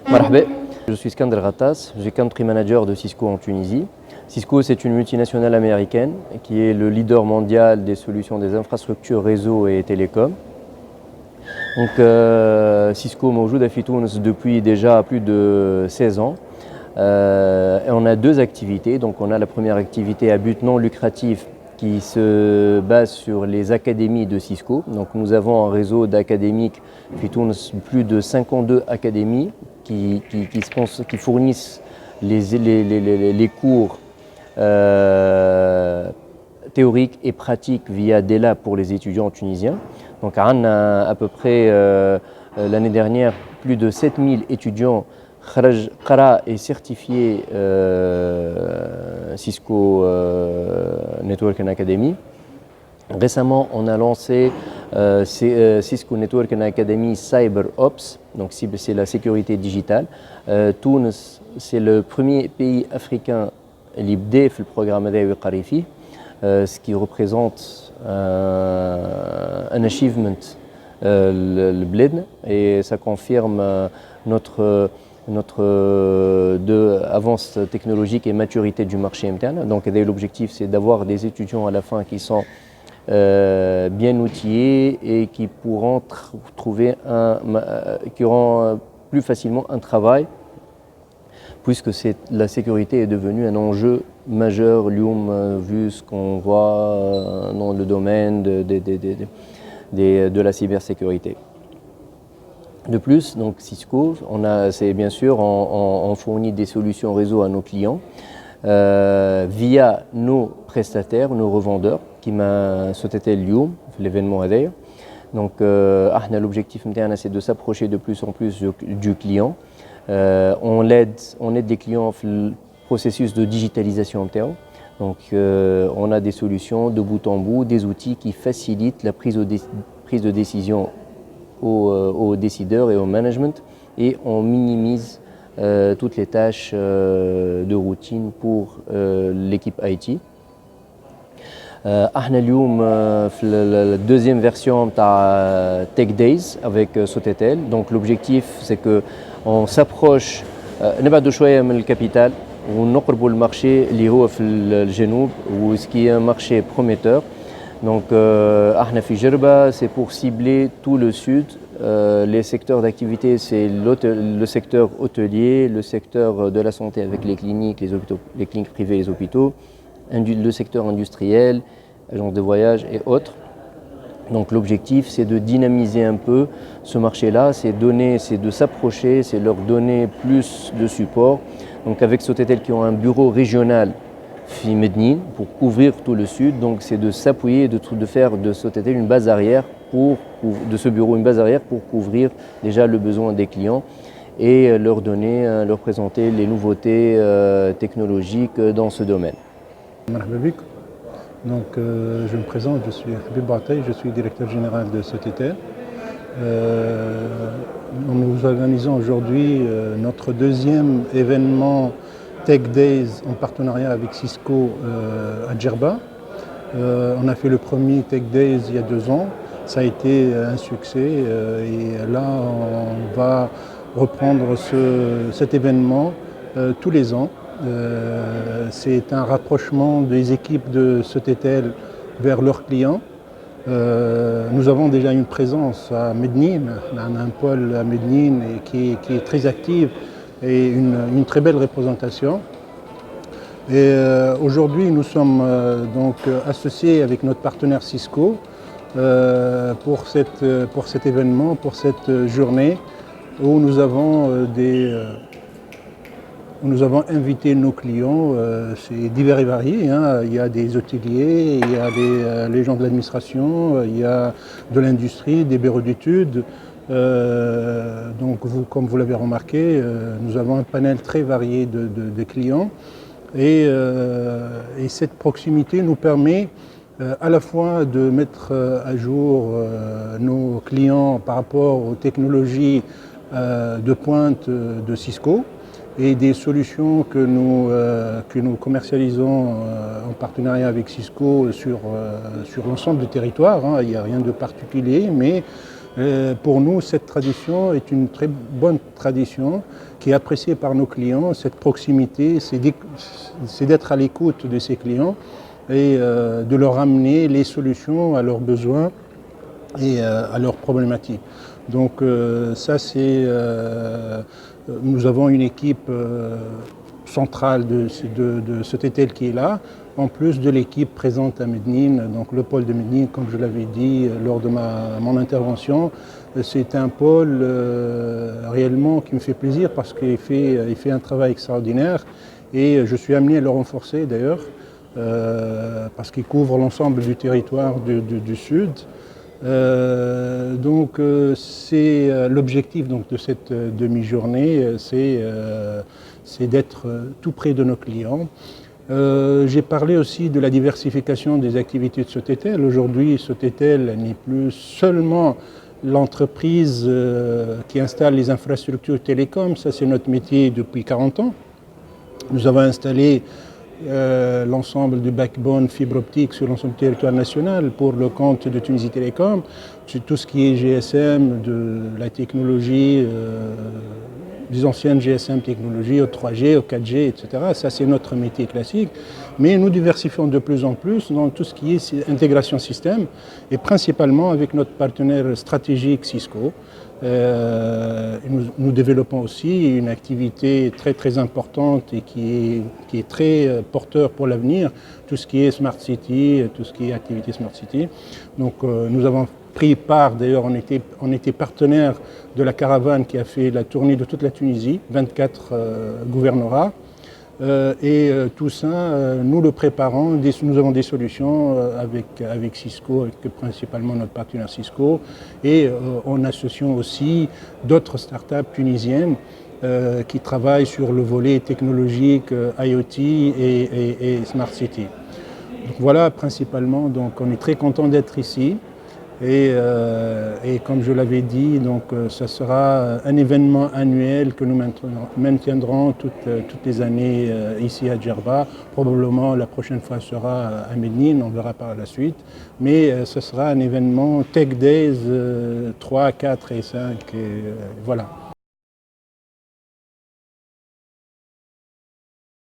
Marhaba, je suis Skander Ghattas, je suis Country Manager de Cisco en Tunisie. Cisco, c'est une multinationale américaine qui est le leader mondial des solutions des infrastructures réseau et télécom. Donc, Cisco موجودة في تونس depuis déjà plus de 16 ans. Et on a deux activités. Donc, on a la première activité à but non lucratif qui se base sur les académies de Cisco. Donc, nous avons un réseau d'académiques, plus de 52 académies qui fournissent les cours théoriques et pratiques via des labs pour les étudiants tunisiens. Donc, on a à peu près l'année dernière plus de 7000 étudiants Qara est certifié Cisco Network Academy. Récemment, on a lancé Cisco Network Academy Cyber Ops, donc c'est la sécurité digitale. Tunis, c'est le premier pays africain qui fait le programme de Qarifi, ce qui représente un achievement le bled, et ça confirme notre avance technologique et maturité du marché interne. Donc l'objectif, c'est d'avoir des étudiants à la fin qui sont bien outillés et qui pourront qui auront plus facilement un travail, puisque la sécurité est devenue un enjeu majeur, vu ce qu'on voit dans le domaine de la cybersécurité. De plus, donc Cisco, on fournit des solutions réseau à nos clients via nos prestataires, nos revendeurs, qui m'a sauté l'événement d'ailleurs. Donc, l'objectif c'est de s'approcher de plus en plus du client. On aide les clients dans le processus de digitalisation interne. Donc, on a des solutions de bout en bout, des outils qui facilitent la prise de décision aux décideurs et au management, et on minimise toutes les tâches de routine pour l'équipe IT. احنا اليوم في la deuxième version de Tech Days avec Sotetel. Donc l'objectif, c'est que on s'approche نبعدوا شويه من الكابيتال ونقربوا المارشي اللي هو في الجنوب ce qui est un marché prometteur. Donc, c'est pour cibler tout le sud. Les secteurs d'activité, c'est le secteur hôtelier, le secteur de la santé avec les cliniques, les hôpitaux, les cliniques privées, les hôpitaux, le secteur industriel, agences de voyage et autres. Donc, l'objectif, c'est de dynamiser un peu ce marché-là, c'est de s'approcher, c'est leur donner plus de support. Donc, avec Sotetel qui ont un bureau régional Mednine pour couvrir tout le sud, donc c'est de s'appuyer, de faire de Sotetel une base arrière de ce bureau une base arrière pour couvrir déjà le besoin des clients et leur présenter les nouveautés technologiques dans ce domaine. Donc je me présente, je suis Habib Bataï, je suis directeur général de Sotetel. Nous organisons aujourd'hui notre deuxième événement Tech Days en partenariat avec Cisco à Djerba. On a fait le premier Tech Days il y a 2 ans. Ça a été un succès et là on va reprendre cet événement tous les ans. C'est un rapprochement des équipes de Sotetel vers leurs clients. Nous avons déjà une présence à Mednine, on a un pôle à Mednine qui est très actif et une très belle représentation. Et aujourd'hui, nous sommes donc associés avec notre partenaire Cisco pour cet événement, pour cette journée où nous avons invité nos clients, c'est divers et varié, hein. Il y a des hôteliers, il y a les gens de l'administration, il y a de l'industrie, des bureaux d'études. Donc comme vous l'avez remarqué, nous avons un panel très varié de clients et cette proximité nous permet à la fois de mettre à jour nos clients par rapport aux technologies de pointe de Cisco et des solutions que nous commercialisons en partenariat avec Cisco sur l'ensemble du territoire, hein. Il n'y a rien de particulier, mais Pour nous, cette tradition est une très bonne tradition qui est appréciée par nos clients. Cette proximité, c'est d'être à l'écoute de ces clients et de leur amener les solutions à leurs besoins et à leurs problématiques. Donc nous avons une équipe centrale de Sotetel qui est là, en plus de l'équipe présente à Mednin, donc le pôle de Mednin, comme je l'avais dit lors de mon intervention. C'est un pôle réellement qui me fait plaisir parce qu'il fait un travail extraordinaire et je suis amené à le renforcer d'ailleurs parce qu'il couvre l'ensemble du territoire du Sud. C'est l'objectif de cette demi-journée, c'est d'être tout près de nos clients. J'ai parlé aussi de la diversification des activités de Sotetel. Aujourd'hui, Sotetel n'est plus seulement l'entreprise qui installe les infrastructures télécom, ça c'est notre métier depuis 40 ans. Nous avons installé l'ensemble du backbone fibre optique sur l'ensemble du territoire national pour le compte de Tunisie Télécom, sur tout ce qui est GSM, de la technologie, des anciennes GSM technologies, au 3G, au 4G, etc. Ça, c'est notre métier classique. Mais nous diversifions de plus en plus dans tout ce qui est intégration système et principalement avec notre partenaire stratégique Cisco. Nous développons aussi une activité très très importante et qui est très porteur pour l'avenir, tout ce qui est Smart City, tout ce qui est activité Smart City. Donc nous avons pris part, d'ailleurs on était partenaire de la caravane qui a fait la tournée de toute la Tunisie, 24 gouvernorats. Tout ça, nous le préparons, nous avons des solutions avec Cisco, avec principalement notre partenaire Cisco, et en associant aussi d'autres startups tunisiennes qui travaillent sur le volet technologique, IoT et Smart City. Donc voilà principalement, donc on est très content d'être ici. Et comme je l'avais dit, donc ça sera un événement annuel que nous maintiendrons toutes les années ici à Djerba. Probablement la prochaine fois sera à Mednin, on verra par la suite. Mais ce sera un événement Tech Days 3, 4 et 5. Voilà.